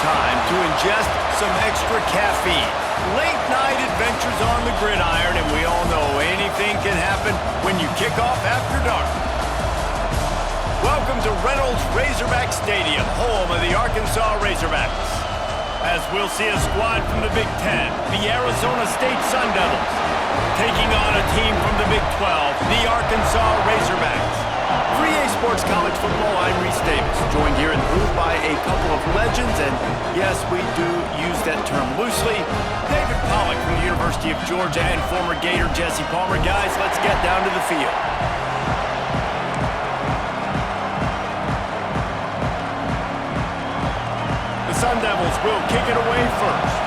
time to ingest some extra caffeine. Late night adventures on the gridiron, and we all know anything can happen when you kick off after dark. Welcome to Reynolds Razorback Stadium, home of the Arkansas Razorbacks. As we'll see a squad from the Big Ten, the Arizona State Sun Devils, taking on a team from the Big 12, the Arkansas Razorbacks. For EA Sports College Football, I'm Reese Davis, joined here in the booth by a couple of legends, and yes, we do use that term loosely. David Pollack from the University of Georgia and former Gator Jesse Palmer. Guys, let's get down to the field. The Sun Devils will kick it away first.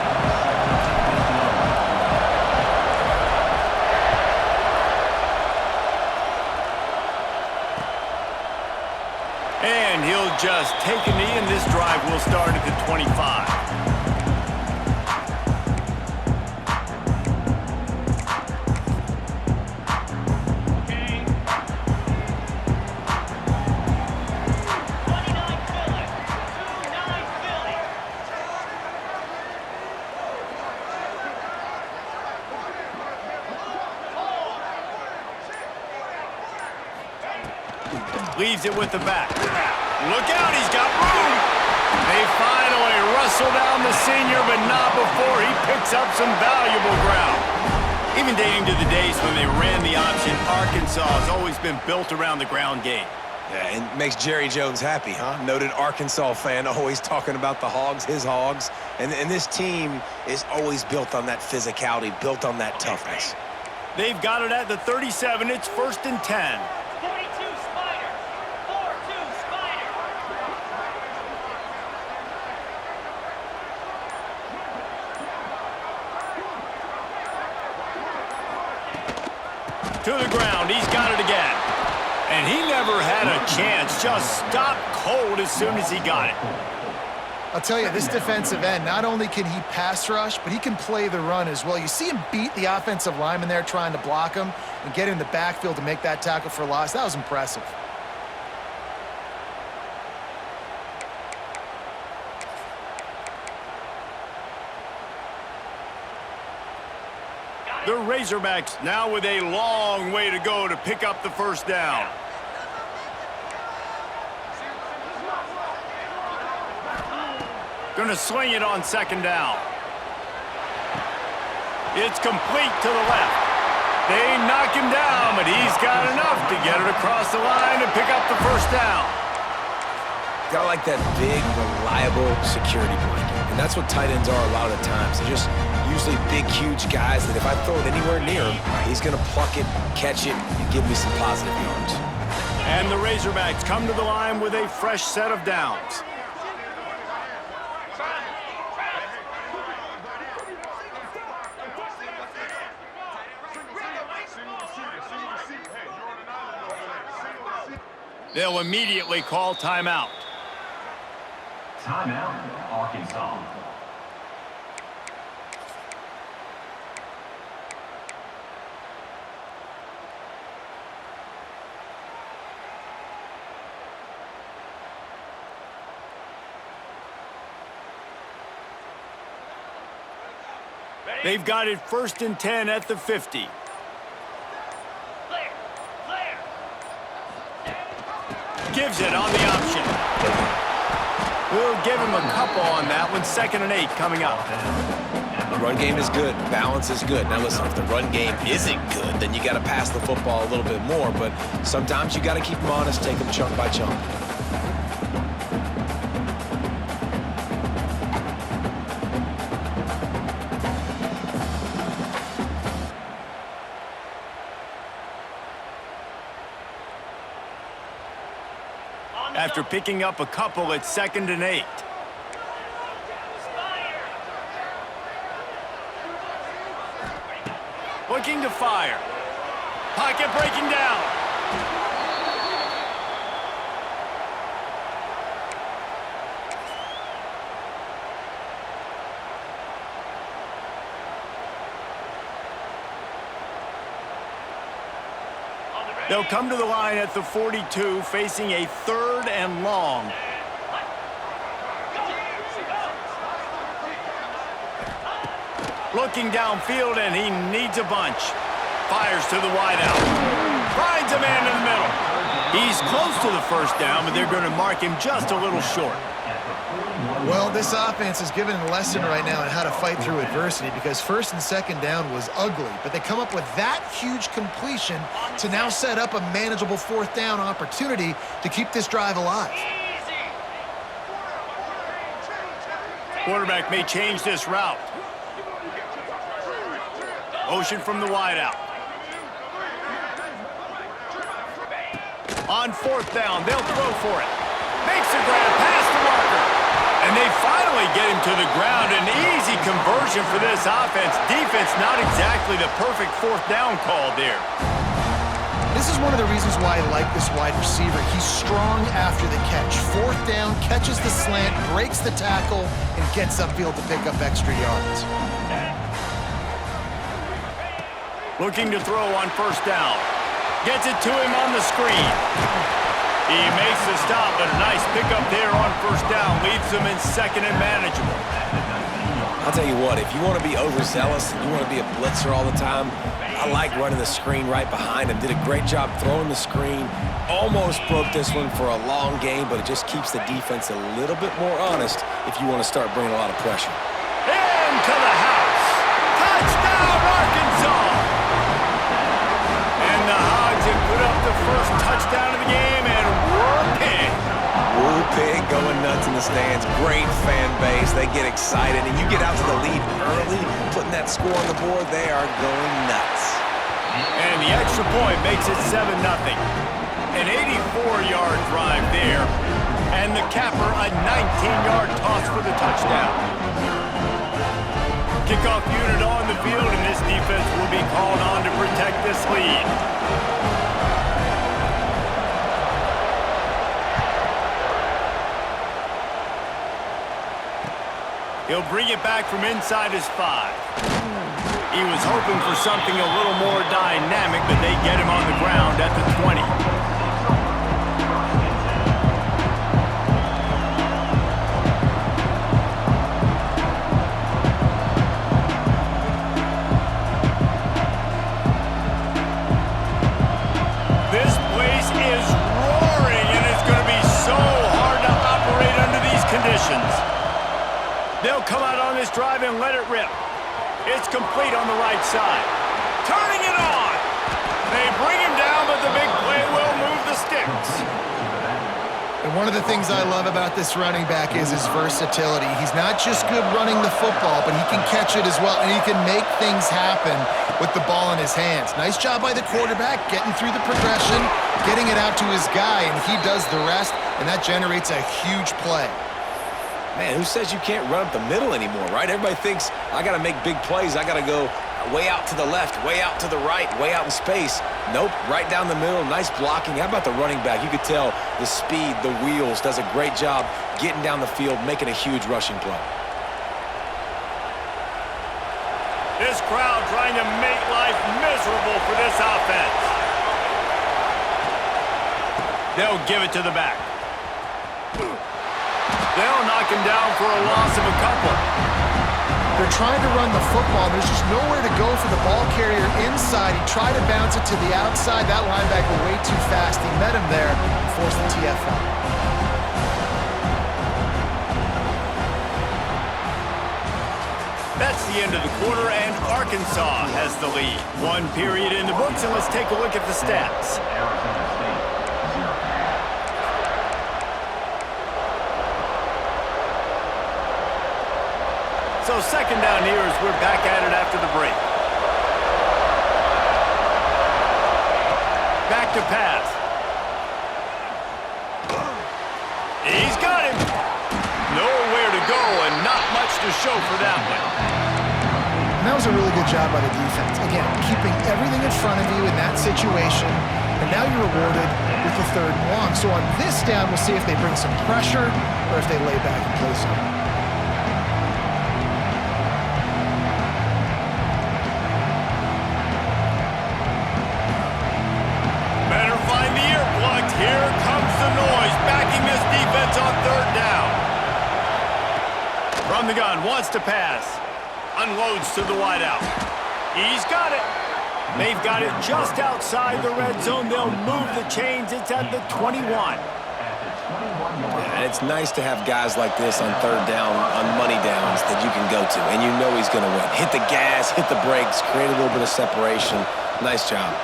And he'll just take a knee, and this drive will start at the 25. Leaves it with the back. Look out, he's got room. They finally rustle down the senior, but not before he picks up some valuable ground. Even dating to the days when they ran the option, Arkansas has always been built around the ground game. Yeah, and makes Jerry Jones happy, huh? Noted Arkansas fan, always talking about the Hogs, his Hogs. And this team is always built on that physicality, built on that toughness. They've got it at the 37. It's 1st and 10. To the ground, he's got it again. And he never had a chance, just stopped cold as soon as he got it. I'll tell you, this defensive end, not only can he pass rush, but he can play the run as well. You see him beat the offensive lineman there trying to block him and get in the backfield to make that tackle for loss. That was impressive. The Razorbacks now with a long way to go to pick up the first down. Gonna sling it on 2nd down. It's complete to the left. They knock him down, but he's got enough to get it across the line and pick up the first down. Gotta like that big, reliable security blanket. And that's what tight ends are a lot of the times. They're just usually big, huge guys that if I throw it anywhere near him, he's going to pluck it, catch it, and give me some positive yards. And the Razorbacks come to the line with a fresh set of downs. They'll immediately call timeout. Timeout, Arkansas. They've got it 1st and 10 at the 50. Gives it on the option. We'll give him a couple on that one. 2nd and 8 coming up. The run game is good. Balance is good. Now listen, if the run game isn't good, then you got to pass the football a little bit more. But sometimes you got to keep them honest, take them chunk by chunk. After picking up a couple at 2nd and 8. Looking to fire. Pocket breaking down. They'll come to the line at the 42, facing a 3rd and long. Looking downfield, and he needs a bunch. Fires to the wideout. Finds a man in the middle. He's close to the first down, but they're going to mark him just a little short. Well, this offense is given a lesson right now on how to fight through adversity because first and second down was ugly, but they come up with that huge completion to now set up a manageable fourth down opportunity to keep this drive alive. Quarterback may change this route. Motion from the wideout. On fourth down, they'll throw for it. Makes the grab past the marker. And they finally get him to the ground. An easy conversion for this offense. Defense not exactly the perfect fourth down call there. This is one of the reasons why I like this wide receiver. He's strong after the catch. Fourth down, catches the slant, breaks the tackle, and gets upfield to pick up extra yards. Looking to throw on first down. Gets it to him on the screen. He makes the stop, but a nice pickup there on first down. Leaves them in second and manageable. I'll tell you what, if you want to be overzealous and you want to be a blitzer all the time, I like running the screen right behind him. Did a great job throwing the screen. Almost broke this one for a long game, but it just keeps the defense a little bit more honest if you want to start bringing a lot of pressure. Into the house. Touchdown, Arkansas! And the Hogs have put up the first touchdown of the game, and Woo Pig. Woo Pig going nuts in the stands. Great fan base. They get excited, and you get out to the lead early, putting that score on the board, they are going nuts. And the extra point makes it 7-0. An 84-yard drive there, and the capper a 19-yard toss for the touchdown. Kickoff unit on the field, and this defense will be called on to protect this lead. He'll bring it back from inside his 5. He was hoping for something a little more dynamic, but they get him on the ground at the 20. This place is roaring, and it's going to be so hard to operate under these conditions. They'll come out on this drive and let it rip. It's complete on the right side. Turning it on. They bring him down, but the big play will move the sticks. And one of the things I love about this running back is his versatility. He's not just good running the football, but he can catch it as well, and he can make things happen with the ball in his hands. Nice job by the quarterback, getting through the progression, getting it out to his guy, and he does the rest, and that generates a huge play. Man, who says you can't run up the middle anymore, right? Everybody thinks, I got to make big plays. I got to go way out to the left, way out to the right, way out in space. Nope, right down the middle, nice blocking. How about the running back? You could tell the speed, the wheels, does a great job getting down the field, making a huge rushing play. This crowd trying to make life miserable for this offense. They'll give it to the back. They'll knock him down for a loss of a couple. They're trying to run the football. There's just nowhere to go for the ball carrier inside. He tried to bounce it to the outside. That linebacker way too fast. He met him there and forced the TFL. That's the end of the quarter, and Arkansas has the lead. One period in the books, and let's take a look at the stats. So second down here as we're back at it after the break. Back to pass. He's got him. Nowhere to go and not much to show for that one. And that was a really good job by the defense. Again, keeping everything in front of you in that situation, and now you're rewarded with the 3rd and long. So on this down, we'll see if they bring some pressure or if they lay back and play some. Here comes the noise, backing this defense on 3rd down. From the gun, wants to pass. Unloads to the wideout. He's got it. They've got it just outside the red zone. They'll move the chains. It's at the 21. Yeah, it's nice to have guys like this on third down, on money downs that you can go to, and you know he's going to win. Hit the gas, hit the brakes, create a little bit of separation. Nice job.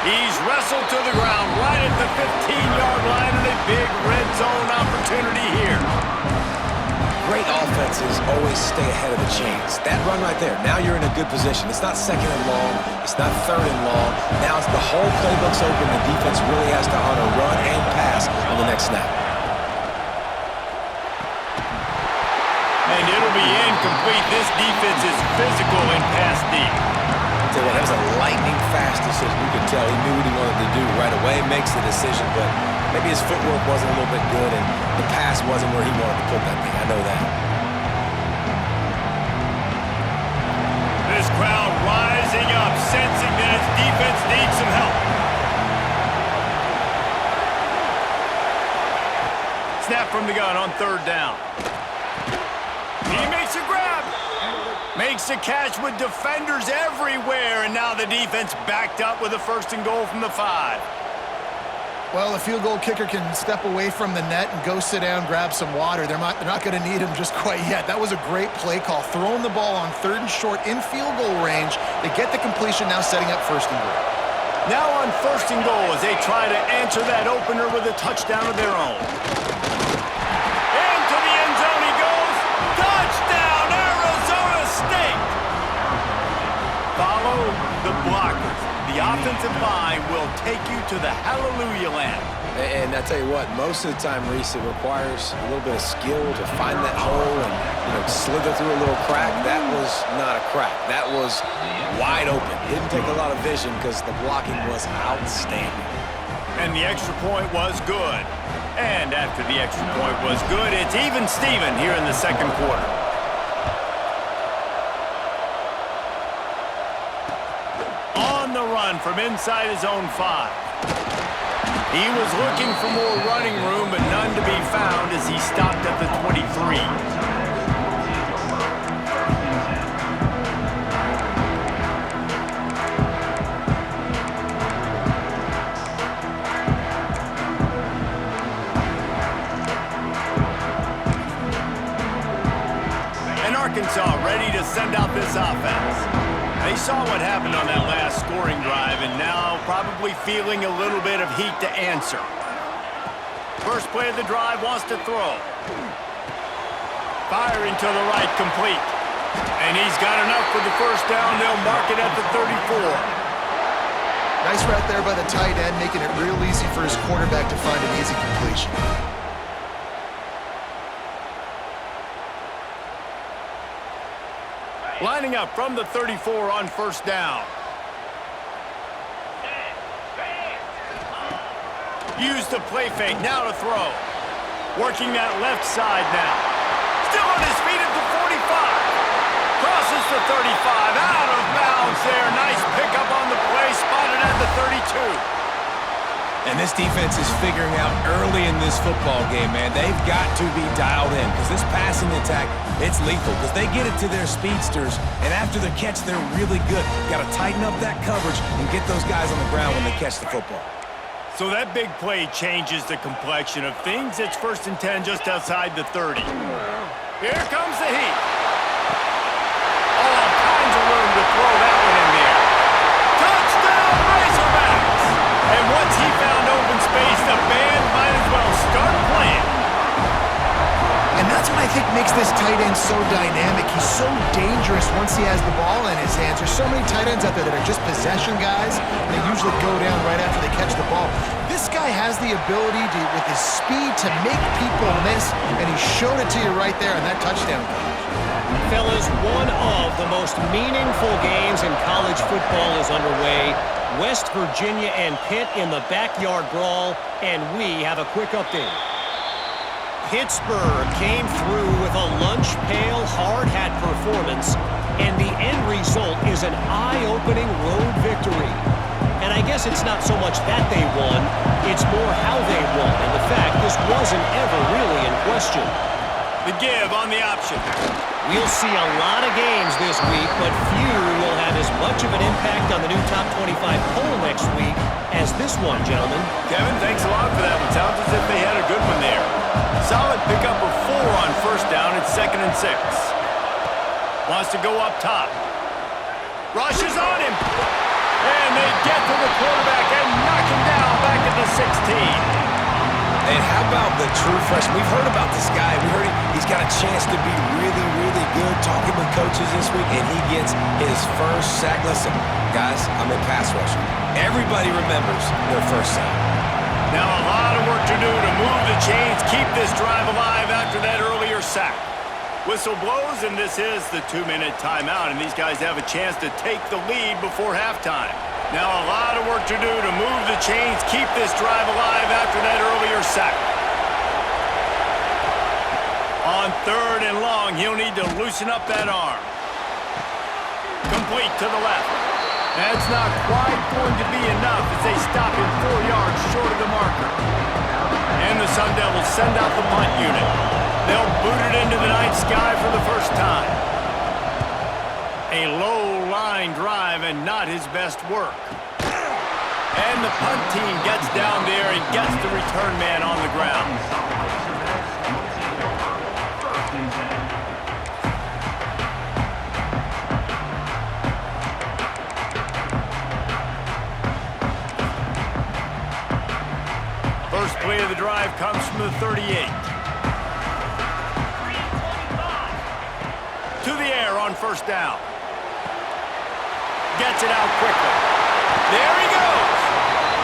He's wrestled to the ground right at the 15-yard line, and a big red zone opportunity here. Great offenses always stay ahead of the chains. That run right there, now you're in a good position. It's not second and long. It's not third and long. Now it's the whole playbook's open. The defense really has to honor run and pass on the next snap. And it'll be incomplete. This defense is physical in pass deep. Tell you what, that was a lightning-fast decision. You could tell he knew what he wanted to do right away, makes the decision, but maybe his footwork wasn't a little bit good, and the pass wasn't where he wanted to put that thing. I know that. This crowd rising up, sensing that its defense needs some help. Snap from the gun on third down. He makes a grab. Makes a catch with defenders everywhere, and now the defense backed up with a first and goal from the 5. Well, the field goal kicker can step away from the net and go sit down, grab some water. They're not going to need him just quite yet. That was a great play call. Throwing the ball on third and short in field goal range. They get the completion, now setting up first and goal. Now on first and goal as they try to answer that opener with a touchdown of their own. Into the end zone he goes. Touchdown, Arizona State! Follow the blockers. The offensive line will take you to the hallelujah land. And I tell you what, most of the time, Reese, it requires a little bit of skill to find that hole and, slither through a little crack. That was not a crack. That was wide open. Didn't take a lot of vision because the blocking was outstanding. And the extra point was good. And after the extra point was good, it's even Steven here in the second quarter. On the run from inside his own 5. He was looking for more running room, but none to be found as he stopped at the 23. And Arkansas ready to send out this offense. They saw what happened on that last scoring drive, and now probably feeling a little bit of heat to answer. First play of the drive, wants to throw. Firing to the right, complete. And he's got enough for the first down. They'll mark it at the 34. Nice route there by the tight end, making it real easy for his quarterback to find an easy completion. Lining up from the 34 on first down. Use the play fake, now to throw. Working that left side now. Still on his feet at the 45. Crosses the 35, out of bounds there. Nice pickup on the play, spotted at the 32. And this defense is figuring out early in this football game, man. They've got to be dialed in because this passing attack, it's lethal because they get it to their speedsters, and after the catch, they're really good. Got to tighten up that coverage and get those guys on the ground when they catch the football. So that big play changes the complexion of things. It's first and 10 just outside the 30. Here comes the heat. All kinds of room to throw that one in there. Touchdown, Razorbacks! And once he found open space, the band might as well start playing. And that's what I think makes this tight end so dynamic. He's so dangerous once he has the ball in his hands. There's so many tight ends out there that are just possession guys, and they usually go down right after they catch the ball. This guy has the ability to, with his speed, to make people miss, and he showed it to you right there on that touchdown catch. Fellas, one of the most meaningful games in college football is underway. West Virginia and Pitt in the backyard brawl, and we have a quick update. Pittsburgh came through with a lunch pail hard hat performance, and the end result is an eye-opening road victory. And I guess it's not so much that they won, it's more how they won, and the fact this wasn't ever really in question. The give on the option. We'll see a lot of games this week, but few will have as much of an impact on the new top 25 poll next week as this one, gentlemen. Kevin, thanks a lot for that one. Sounds as if they had a good one there. Solid pickup of 4 on first down. It's 2nd and 6. Wants to go up top. Rushes on him. And they get to the quarterback and knock him down back at the 16. And how about the true freshman? We've heard about this guy. We heard he's got a chance to be really, really good. Talking with coaches this week, and he gets his first sack. Listen, guys, I'm a pass rusher. Everybody remembers their first sack. Now a lot of work to do to move the chains, keep this drive alive after that earlier sack. Whistle blows, and this is the 2-minute timeout, and these guys have a chance to take the lead before halftime. Now a lot of work to do to move the chains, keep this drive alive after that earlier sack. On 3rd and long, he'll need to loosen up that arm. Complete to the left. That's not quite going to be enough as they stop him 4 yards short of the marker. And the Sun Devils send out the punt unit. They'll boot it into the night sky for the first time. A low line drive and not his best work. And the punt team gets down there and gets the return man on the ground. First play of the drive comes from the 38. To the air on first down. Gets it out quickly. There he goes.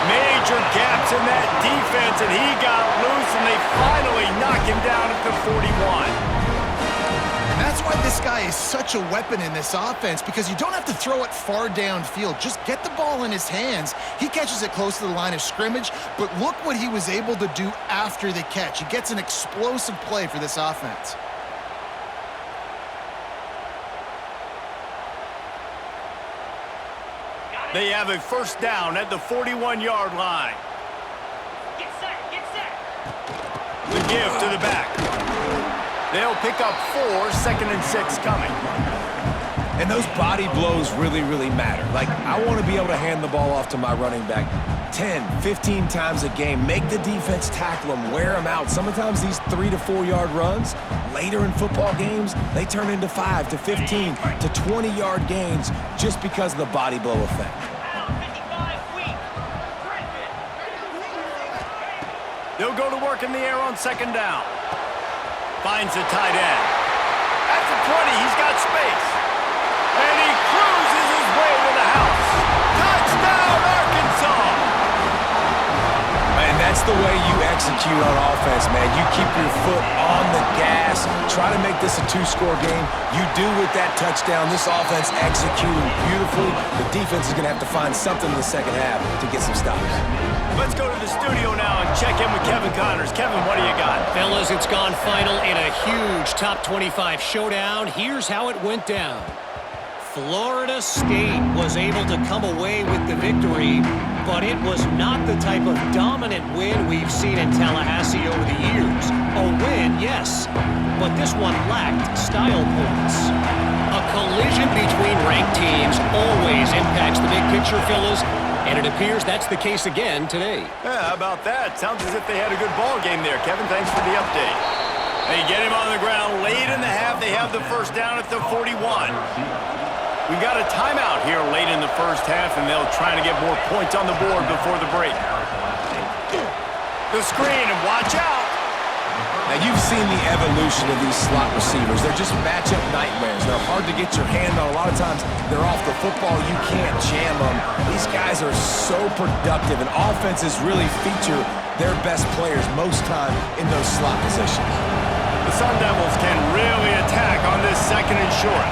Major gaps in that defense, and he got loose, and they finally knock him down at the 41. And that's why this guy is such a weapon in this offense, because you don't have to throw it far downfield. Just get the ball in his hands. He catches it close to the line of scrimmage, but look what he was able to do after the catch. He gets an explosive play for this offense. They have a first down at the 41-yard line. Get set, get set. The give to the back. They'll pick up 4, 2nd and 6 coming. And those body blows really, really matter. Like, I want to be able to hand the ball off to my running back 10, 15 times a game. Make the defense tackle them, wear them out. Sometimes these 3 to 4 yard runs, later in football games, they turn into 5 to 15 to 20-yard gains just because of the body blow effect. They'll go to work in the air on 2nd down. Finds a tight end. At the 20, he's got space. And he cruises his way to the house. Touchdown, Arkansas! And that's the way you execute on offense, man. You keep your foot on the gas. Try to make this a 2-score game. You do with that touchdown. This offense executing beautifully. The defense is going to have to find something in the second half to get some stops. Let's go to the studio now and check in with Kevin Connors. Kevin, what do you got? Fellas, it's gone final in a huge top 25 showdown. Here's how it went down. Florida State was able to come away with the victory, but it was not the type of dominant win we've seen in Tallahassee over the years. A win, yes, but this one lacked style points. A collision between ranked teams always impacts the big picture, fellas, and it appears that's the case again today. Yeah, how about that? Sounds as if they had a good ball game there. Kevin, thanks for the update. They get him on the ground late in the half. They have the first down at the 41. We've got a timeout here late in the first half, and they'll try to get more points on the board before the break. The screen, and watch out. Now, you've seen the evolution of these slot receivers. They're just matchup nightmares. They're hard to get your hand on. A lot of times, they're off the football. You can't jam them. These guys are so productive, and offenses really feature their best players most time in those slot positions. The Sun Devils can really attack on this 2nd and short.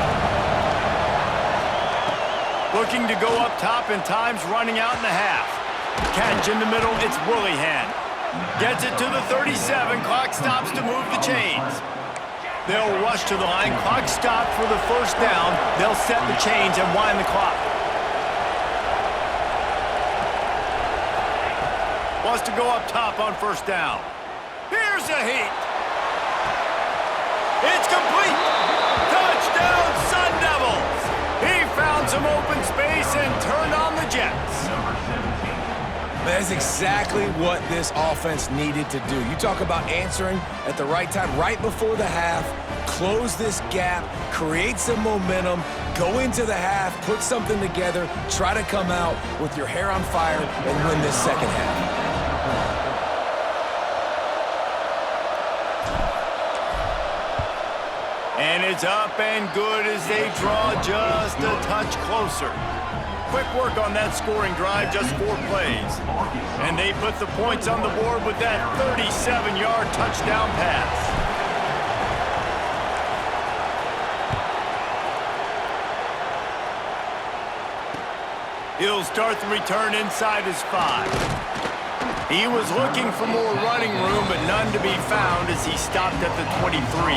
Looking to go up top, and time's running out in the half. Catch in the middle, it's Willihan. Gets it to the 37, clock stops to move the chains. They'll rush to the line, clock stopped for the first down. They'll set the chains and wind the clock. Wants to go up top on first down. Here's a heat. It's complete. Touchdown, Sun Devils. He found some open space and turned on the Jets. That's exactly what this offense needed to do. You talk about answering at the right time, right before the half, close this gap, create some momentum, go into the half, put something together, try to come out with your hair on fire and win this second half. And it's up and good as they draw just a touch closer. Quick work on that scoring drive, just 4 plays. And they put the points on the board with that 37-yard touchdown pass. He'll start the return inside his 5. He was looking for more running room, but none to be found as he stopped at the 23.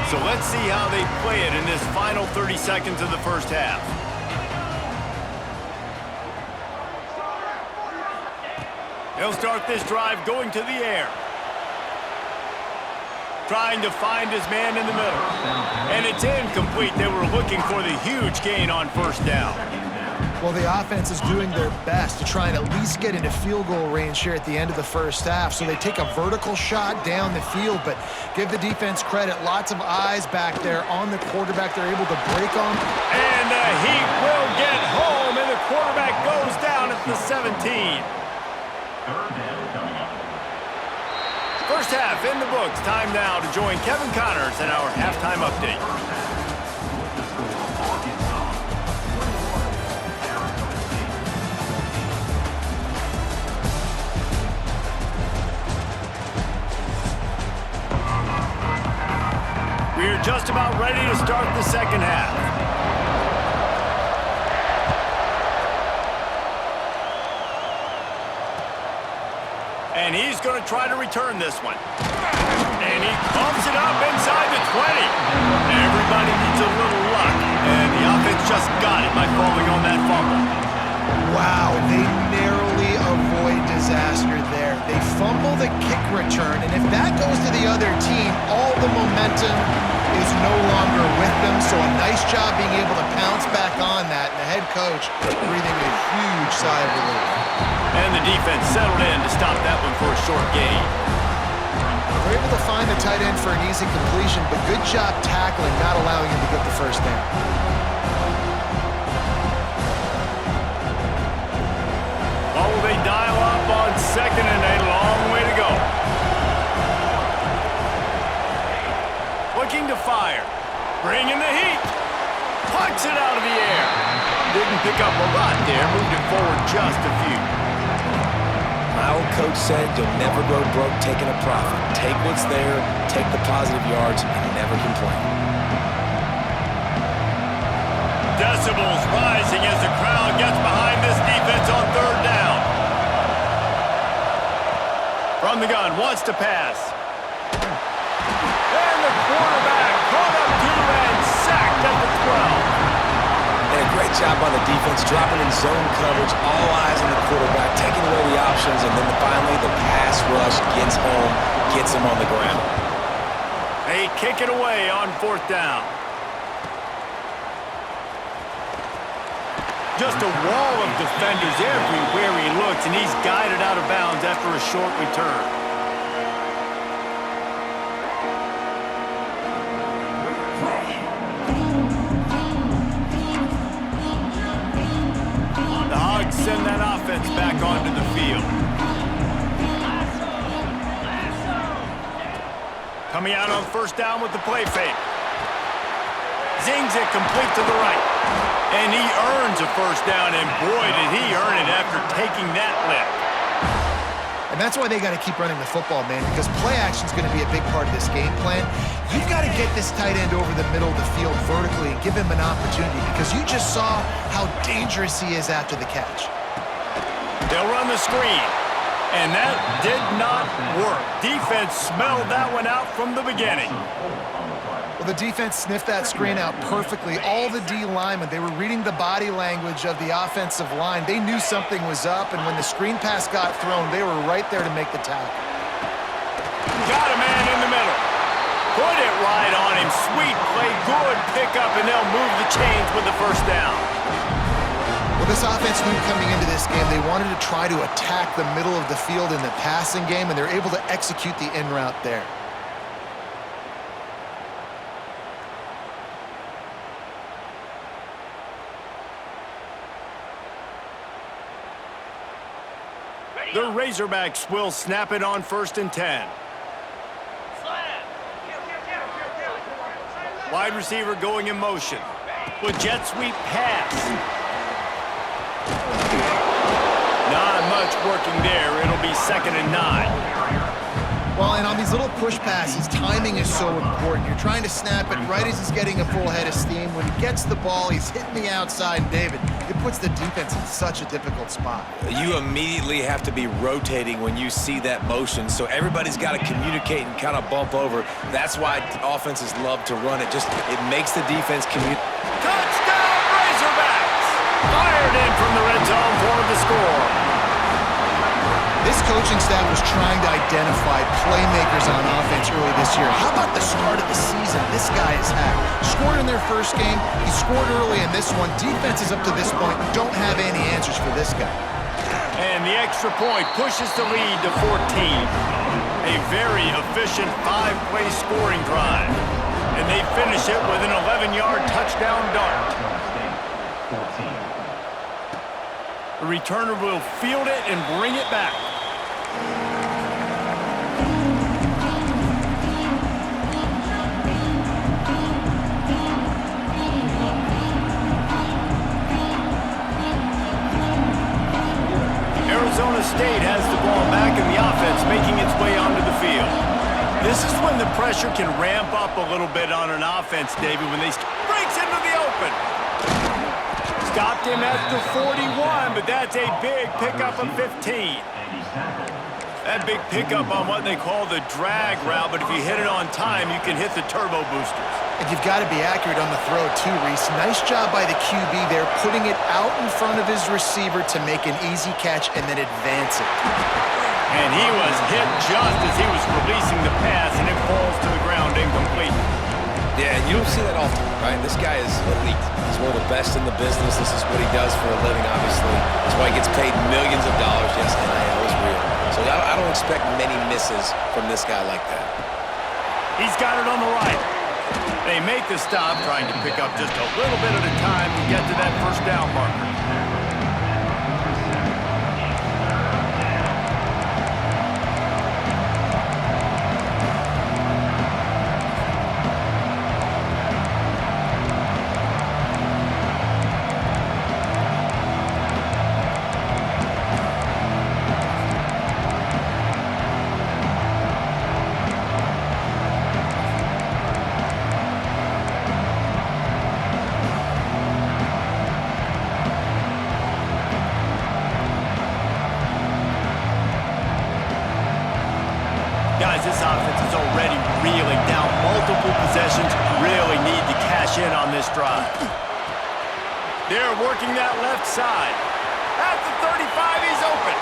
So let's see how they play it in this final 30 seconds of the first half. He'll start this drive going to the air. Trying to find his man in the middle. And it's incomplete. They were looking for the huge gain on first down. Well, the offense is doing their best to try and at least get into field goal range here at the end of the first half. So they take a vertical shot down the field, but give the defense credit. Lots of eyes back there on the quarterback. They're able to break on. And the Heat will get home, and the quarterback goes down at the 17. First half in the books. Time now to join Kevin Connors in our halftime update. We're just about ready to start the second half. And he's going to try to return this one. And he pumps it up inside the 20. Everybody needs a little luck, and the offense just got it by falling on that fumble. Wow, they narrowly avoid disaster there. They fumble the kick return, and if that goes to the other team, all the momentum is no longer with them. So a nice job being able to pounce back on that, and the head coach breathing a huge sigh of relief. And the defense settled in to stop that one for a short gain. They're able to find the tight end for an easy completion, but good job tackling, not allowing him to get the first down. Oh, they dial up on second and a long way to go. Looking to fire. Bringing the heat. Pucks it out of the air. Didn't pick up a lot there. Moved it forward just a few. My old coach said you'll never go broke taking a profit. Take what's there, take the positive yards, and never complain. Decibels rising as the crowd gets behind this defense on third down. From the gun, wants to pass. And the quarterback caught up to and sacked at the 12. And a great job by the defense, dropping in zone coverage, all eyes on the quarterback, taking away the options, and then finally the pass rush gets home, gets him on the ground. They kick it away on fourth down. Just a wall of defenders everywhere he looks, and he's guided out of bounds after a short return. The Hogs send that offense back onto the field. Coming out on first down with the play fake. Zings it complete to the right. And he earns a first down, and boy, did he earn it after taking that lift. And that's why they got to keep running the football, man, because play action is going to be a big part of this game plan. You've got to get this tight end over the middle of the field vertically and give him an opportunity, because you just saw how dangerous he is after the catch. They'll run the screen. And that did not work. Defense smelled that one out from the beginning. Well, the defense sniffed that screen out perfectly. All the D linemen, they were reading the body language of the offensive line. They knew something was up, and when the screen pass got thrown, they were right there to make the tackle. Got a man in the middle. Put it right on him. Sweet play, good pickup, and they'll move the chains with the first down. Well, this offense knew coming into this game they wanted to try to attack the middle of the field in the passing game, and they're able to execute the in route there. The Razorbacks will snap it on 1st and 10. Wide receiver going in motion. With jet sweep pass. Not much working there. It'll be 2nd and 9. Well, and on these little push passes, timing is so important. You're trying to snap it right as he's getting a full head of steam. When he gets the ball, he's hitting the outside, and David, it puts the defense in such a difficult spot. You immediately have to be rotating when you see that motion, so everybody's got to communicate and kind of bump over. That's why offenses love to run it. It makes the defense communicate. Touchdown, Razorbacks! Fired in from the red zone for the score. This coaching staff was trying to identify playmakers on offense early this year. How about the start of the season this guy has had? Scored in their first game. He scored early in this one. Defenses up to this point don't have any answers for this guy. And the extra point pushes the lead to 14. A very efficient 5-play scoring drive. And they finish it with an 11-yard touchdown dart. The returner will field it and bring it back. Arizona State has the ball back in the offense, making its way onto the field. This is when the pressure can ramp up a little bit on an offense, David, when they breaks into the open. Stopped him at the 41, but that's a big pickup of 15. That big pickup on what they call the drag route, but if you hit it on time, you can hit the turbo boosters. And you've got to be accurate on the throw too, Reese. Nice job by the QB there, putting it out in front of his receiver to make an easy catch and then advance it. And he was hit just as he was releasing the pass, and it falls to the ground incomplete. Yeah, and you don't see that often, right? This guy is elite. He's one of the best in the business. This is what he does for a living, obviously. That's why he gets paid millions of dollars. Yes, NIL is real. So I don't expect many misses from this guy like that. He's got it on the right. They make the stop, trying to pick up just a little bit at a time to get to that first down marker. Guys, this offense is already reeling down multiple possessions. Really need to cash in on this drive. They're working that left side. At the 35, he's open.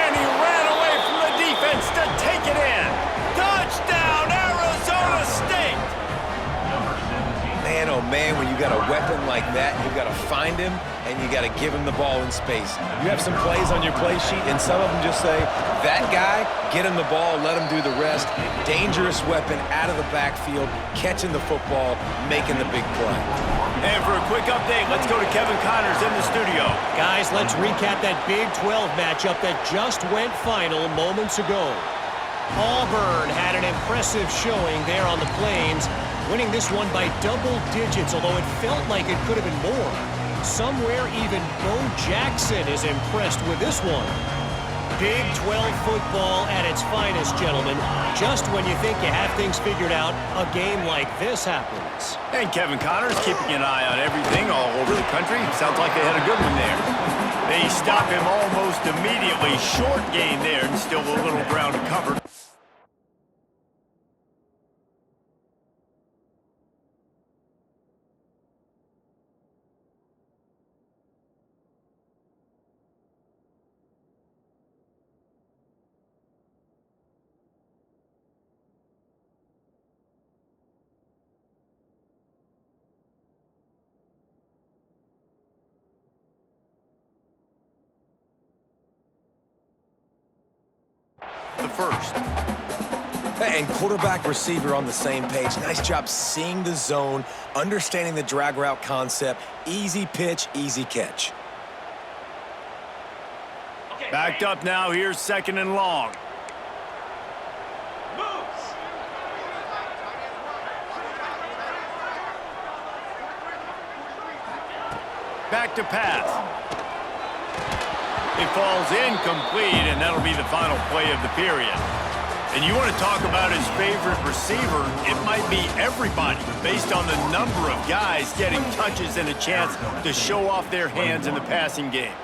And he ran away from the defense to take it in. Touchdown, Arizona State! Man, oh man, when you got a weapon like that, you got to find him and you got to give him the ball in space. You have some plays on your play sheet, and some of them just say, that guy, get him the ball, let him do the rest. Dangerous weapon out of the backfield, catching the football, making the big play. And for a quick update, let's go to Kevin Connors in the studio. Guys, let's recap that Big 12 matchup that just went final moments ago. Auburn had an impressive showing there on the Plains, winning this one by double digits, although it felt like it could have been more. Somewhere even Bo Jackson is impressed with this one. Big 12 football at its finest, gentlemen. Just when you think you have things figured out, a game like this happens. And Kevin Connors keeping an eye on everything all over the country. Sounds like they had a good one there. They stop him almost immediately. Short gain there and still a little ground covered. The first. And quarterback receiver on the same page. Nice job seeing the zone, understanding the drag route concept. Easy pitch, easy catch. Okay, Backed up now. Here's 2nd and long. moves. Back to pass. It falls incomplete, and that'll be the final play of the period. And you want to talk about his favorite receiver, it might be everybody, based on the number of guys getting touches and a chance to show off their hands in the passing game.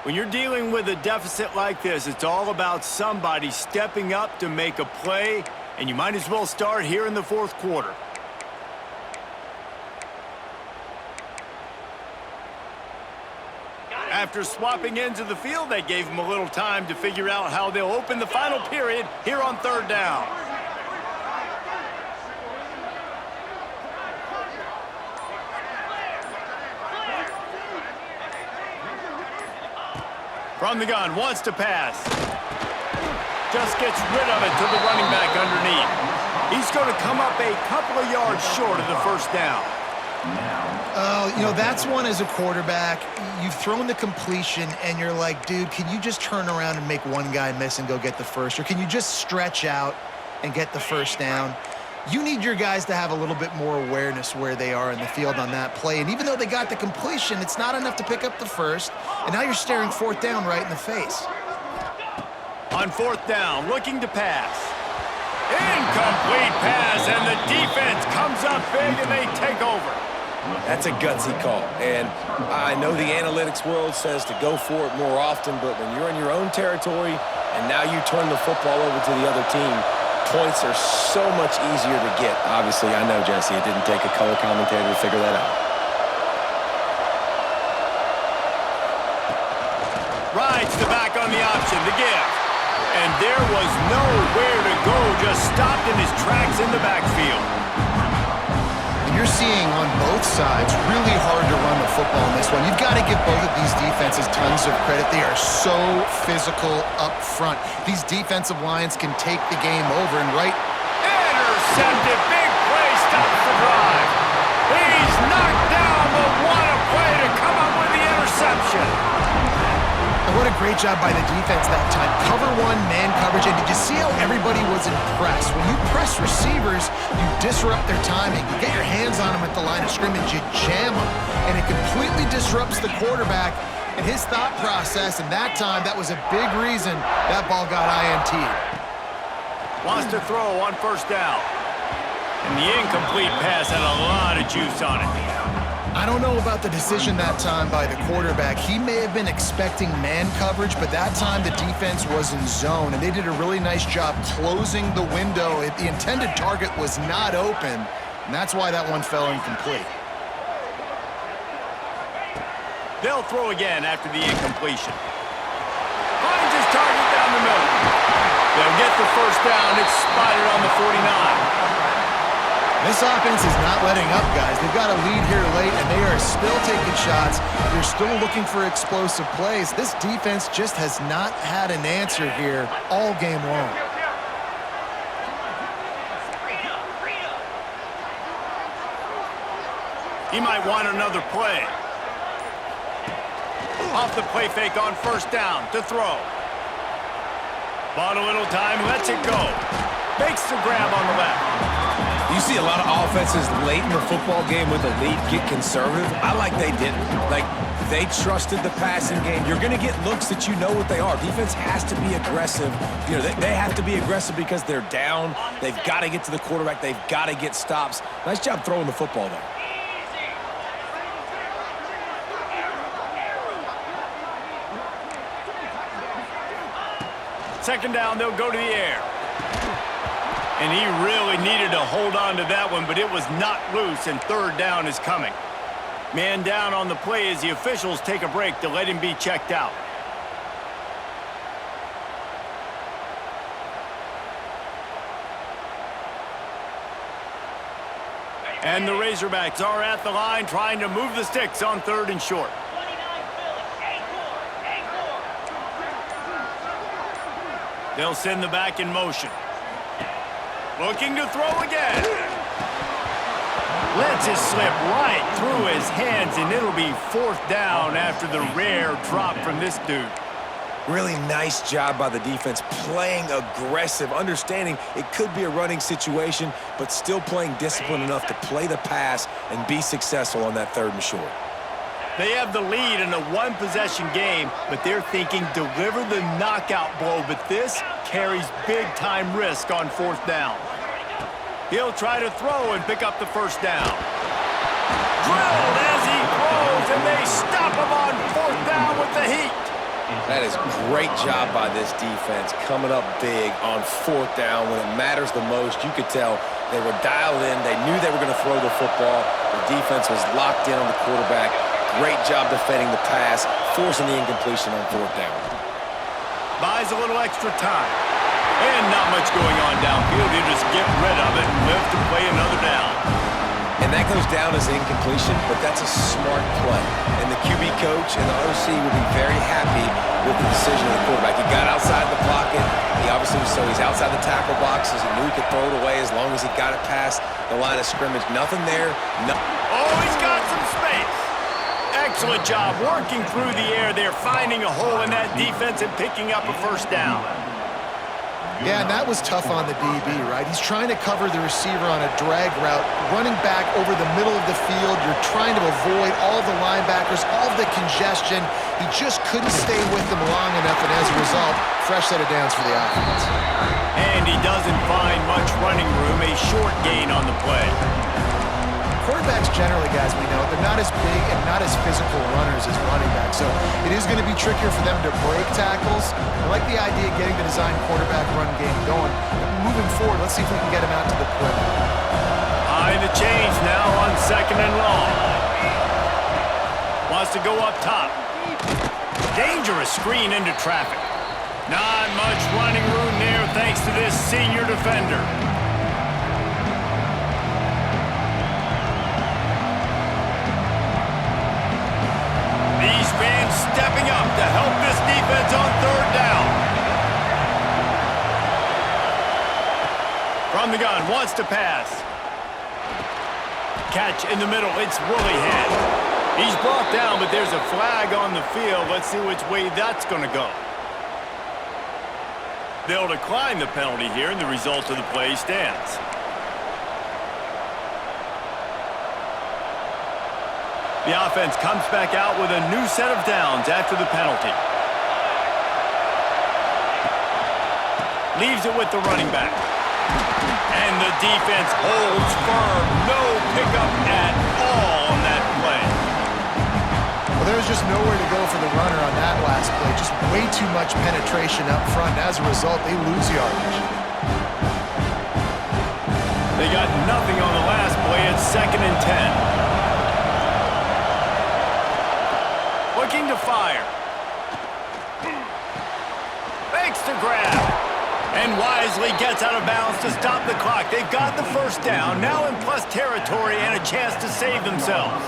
When you're dealing with a deficit like this, it's all about somebody stepping up to make a play, and you might as well start here in the 4th quarter. After swapping ends of the field, they gave him a little time to figure out how they'll open the final period here on 3rd down. From the gun, wants to pass. Just gets rid of it to the running back underneath. He's going to come up a couple of yards short of the 1st down. Oh, you know, that's one as a quarterback. You've thrown the completion, and you're like, dude, can you just turn around and make one guy miss and go get the first? Or can you just stretch out and get the 1st down? You need your guys to have a little bit more awareness where they are in the field on that play. And even though they got the completion, it's not enough to pick up the 1st. And now you're staring 4th down right in the face. On 4th down, looking to pass. Incomplete pass, and the defense comes up big, and they take over. That's a gutsy call. And I know the analytics world says to go for it more often, but when you're in your own territory and now you turn the football over to the other team, points are so much easier to get. Obviously, I know, Jesse, it didn't take a color commentator to figure that out. Rides the back on the option, the give. And there was nowhere to go, just stopped in his tracks in the backfield. And you're seeing on both sides really hard to run the football in this one. You've got to give both of these defenses tons of credit. They are so physical up front. These defensive lines can take the game over and right. Intercepted, big play, stops the drive. He's knocked down, but what a play to come up with the interception. And what a great job by the defense that time. Cover one, man coverage, and did you see how everybody was impressed? When you press receivers, you disrupt their timing. You get your hands on them at the line of scrimmage, you jam them, and it completely disrupts the quarterback and his thought process, and that time, that was a big reason that ball got INT'd. Wants to throw on 1st down. And the incomplete pass had a lot of juice on it. I don't know about the decision that time by the quarterback. He may have been expecting man coverage, but that time the defense was in zone, and they did a really nice job closing the window. The intended target was not open, and that's why that one fell incomplete. They'll throw again after the incompletion. Finds his target down the middle. They'll get the 1st down. It's spotted on the 49. This offense is not letting up, guys. They've got a lead here late, and they are still taking shots. They're still looking for explosive plays. This defense just has not had an answer here all game long. He might want another play. Off the play fake on 1st down to throw. Bought a little time, lets it go. Makes the grab on the left. You see a lot of offenses late in the football game with a lead get conservative. I like they didn't. Like, they trusted the passing game. You're going to get looks that you know what they are. Defense has to be aggressive. You know, they have to be aggressive because they're down. They've got to get to the quarterback. They've got to get stops. Nice job throwing the football there. Second down, they'll go to the air. And he really needed to hold on to that one, but it was not loose, and third down is coming. Man down on the play as the officials take a break to let him be checked out. And the Razorbacks are at the line trying to move the sticks on third and short. 29 Philly. Acorn. They'll send the back in motion. Looking to throw again. Lets it slip right through his hands, and it'll be fourth down after the rare drop from this dude. Really nice job by the defense, playing aggressive, understanding it could be a running situation, but still playing disciplined enough to play the pass and be successful on that third and short. They have the lead in a one-possession game, but they're thinking deliver the knockout blow, but this carries big-time risk on fourth down. He'll try to throw and pick up the first down. Drilled as he throws, and they stop him on fourth down with the heat. That is great job by this defense, coming up big on fourth down when it matters the most. You could tell they were dialed in. They knew they were going to throw the football. The defense was locked in on the quarterback. Great job defending the pass, forcing the incompletion on fourth down. Buys a little extra time. And not much going on downfield. You just get rid of it and live to play another down. And that goes down as an incompletion, but that's a smart play. And the QB coach and the OC will be very happy with the decision of the quarterback. He got outside the pocket. He obviously so he's outside the tackle boxes. He knew he could throw it away as long as he got it past the line of scrimmage. Nothing there. Oh, he's got some space. Excellent job working through the air there, finding a hole in that defense and picking up a first down. Yeah, and that was tough on the DB, right? He's trying to cover the receiver on a drag route, running back over the middle of the field. You're trying to avoid all the linebackers, all of the congestion. He just couldn't stay with them long enough, and as a result, fresh set of downs for the offense. And he doesn't find much running room, a short gain on the play. Quarterbacks generally, guys, we know, they're not as big and not as physical runners as running backs, so it is going to be trickier for them to break tackles. I like the idea of getting the design quarterback run game going. Moving forward, let's see if we can get him out to the perimeter. High the change now on second and long. Wants to go up top. Dangerous screen into traffic. Not much running room there thanks to this senior defender. These fans stepping up to help this defense on third down. From the gun, wants to pass. Catch in the middle, it's Willihan. He's brought down, but there's a flag on the field. Let's see which way that's going to go. They'll decline the penalty here, and the result of the play stands. The offense comes back out with a new set of downs after the penalty. Leaves it with the running back. And the defense holds firm. No pickup at all on that play. Well, there's just nowhere to go for the runner on that last play. Just way too much penetration up front. And as a result, they lose yardage. They got nothing on the last play. It's 2nd and 10. Looking to fire. Makes the grab. And wisely gets out of bounds to stop the clock. They've got the first down, now in plus territory and a chance to save themselves.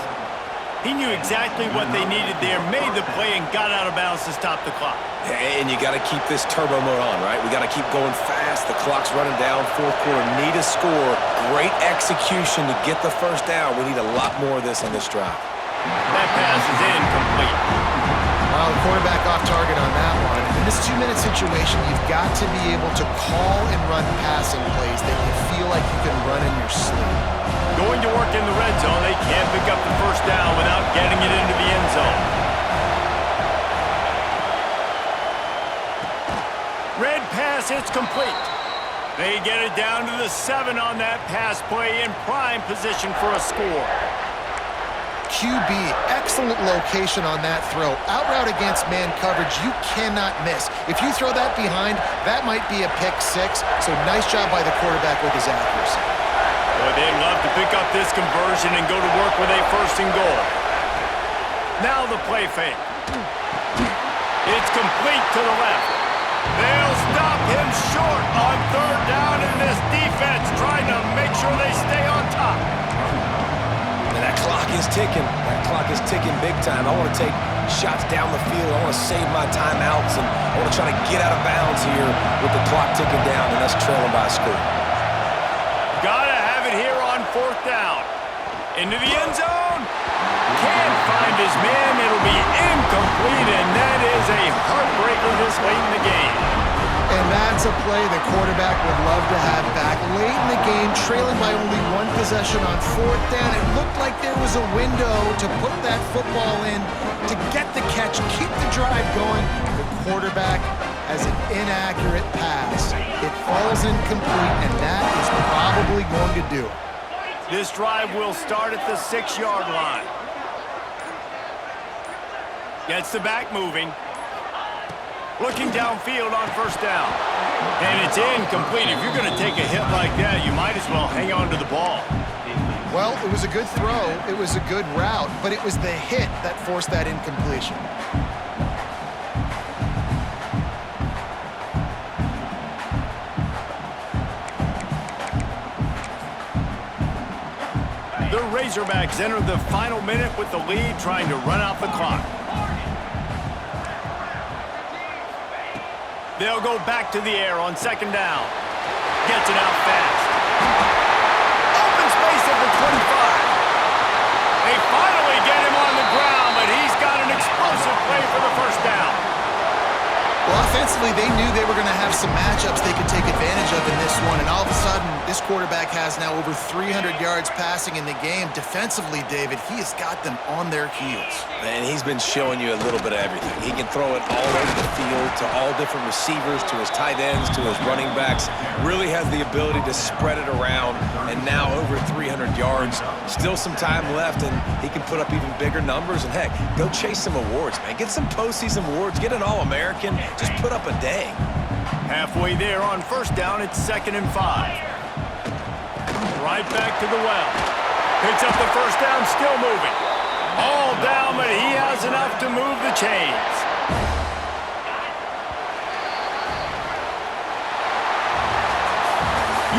He knew exactly what they needed there, made the play, and got out of bounds to stop the clock. And you got to keep this turbo mode on, right? We got to keep going fast. The clock's running down. Fourth quarter, need a score. Great execution to get the first down. We need a lot more of this on this drive. That pass is incomplete. Well, the quarterback off target on that one. In this 2-minute situation, you've got to be able to call and run passing plays that you feel like you can run in your sleep. Going to work in the red zone, they can't pick up the first down without getting it into the end zone. Red pass, it's complete. They get it down to the 7 on that pass play in prime position for a score. QB, excellent location on that throw. Out route against man coverage, you cannot miss. If you throw that behind, that might be a pick six. So nice job by the quarterback with his accuracy. Boy, they'd love to pick up this conversion and go to work with a 1st and goal. Now the play fake. It's complete to the left. They'll stop him short on 3rd down, and this defense trying to make sure they stay on top. And that clock is ticking. That clock is ticking big time. I want to take shots down the field. I want to save my timeouts, and I want to try to get out of bounds here with the clock ticking down and us trailing by a score. Gotta have it here on 4th down. Into the end zone. Can't find his man. It'll be incomplete, and that is a heartbreaker this late in the game. And that's a play the quarterback would love to have back. Late in the game, trailing by only 1 possession on 4th down. It looked like there was a window to put that football in, to get the catch, keep the drive going. The quarterback has an inaccurate pass. It falls incomplete, and that is probably going to do it. This drive will start at the 6-yard line. Gets the back moving. Looking downfield on 1st down. And it's incomplete. If you're going to take a hit like that, you might as well hang on to the ball. Well, it was a good throw. It was a good route, but it was the hit that forced that incompletion. The Razorbacks enter the final minute with the lead, trying to run out the clock. They'll go back to the air on 2nd down. Gets it out fast. Open space at the 25. They finally get him on the ground, but he's got an explosive play for the 1st down. Well, offensively, they knew they were going to have some matchups they could take advantage of in this one, and all of a sudden, this quarterback has now over 300 yards passing in the game. Defensively, David, he has got them on their heels. And he's been showing you a little bit of everything. He can throw it all over the field to all different receivers, to his tight ends, to his running backs. Really has the ability to spread it around, and now over 300 yards. Still some time left, and he can put up even bigger numbers. And, heck, go chase some awards, man. Get some postseason awards. Get an All-American. Just put up a day. Halfway there on 1st down, it's 2nd and 5. Right back to the well. Picks up the 1st down, still moving. All down, but he has enough to move the chains.